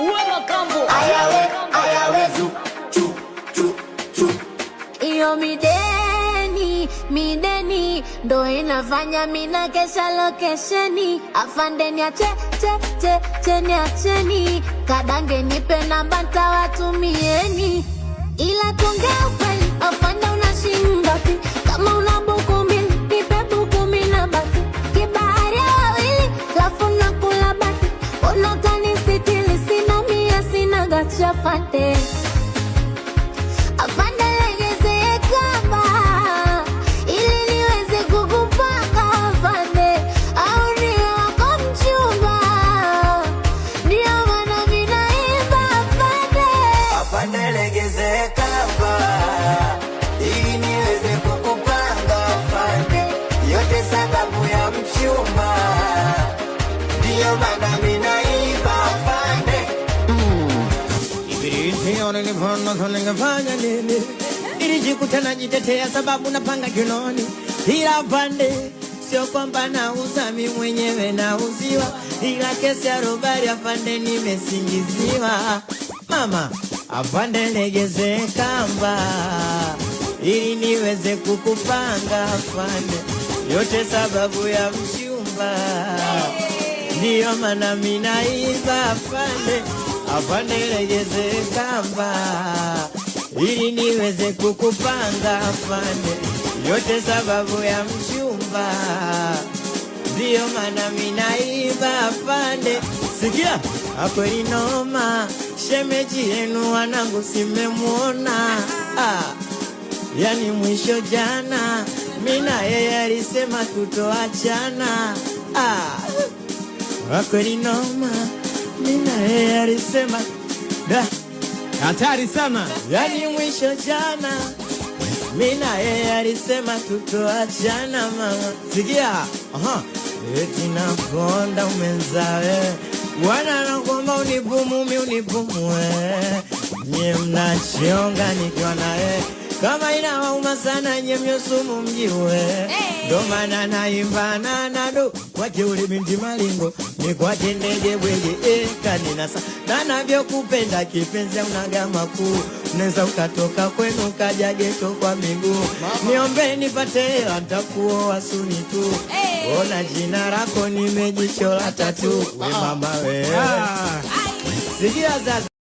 Uwe makambo. Ayawe zu. Iyo mideni ndo inafanya mina kesha lokesheni. Afande niacheni kadange nipe namba ntawatumieni. Ila tuongea ukweli, afande unashinda pi. Kama una buku mbili, nipe buku mina baki. Kibahari ya wawili, lafu nakula baki. Ona utanisitili, sina mia, sina gacha afande. Afande legeze kamba, ili niweze kukupanga afande. Au ndio wako mchumba, ndio maana minaimba afande. Afande legeze kamba, ili niweze kukupanga afande. Yote sababu ya mchumba, ndio maana minaimba afande. Ibiriti nilipoona ningefanya nini? Nilijikuta najitetea sababu napanga kinoni. Ila afande, sio kwamba nauza mimi mwenyewe nauziwa. Ila kesi ya robari afande nimesingiziwa. Mama, afande legeze kamba, ili niweze kukupanga afande. Yote sababu ya mchumba, ndio maana mimi naiba afande. Afande legeze kamba, ili niweze kukupanga afande. Yote sababu ya mchumba, ndio maana mimi naiba afande. Sikia, akweli noma, shemeji yenu wanangu simemuona. Yani mwisho jana, mina yeye alisema tutoachana. Akweli noma, mina yeye alisema da hatari sana. Yani mwisho jana, mina yeye alisema tutoachana mama. Sikia, eti nakonda umenzawe, wana nakuomba unipumue. Nye mnachionga nikiwa naye, kama inawauma sana nye mnyosumu mjiwe. Ndo maana naimba nanado, wache ule binti malingo, ni kwa ndege bwege kaninasa. Na navyo kupenda kipenzi unagama kuu, unaweza ukatoka kwenu kaja geto kwa miguu. Niombe nipate hela nitakuoa suni tu. Ona jina lako nimejichora tatu. We mama we, sikia zaza.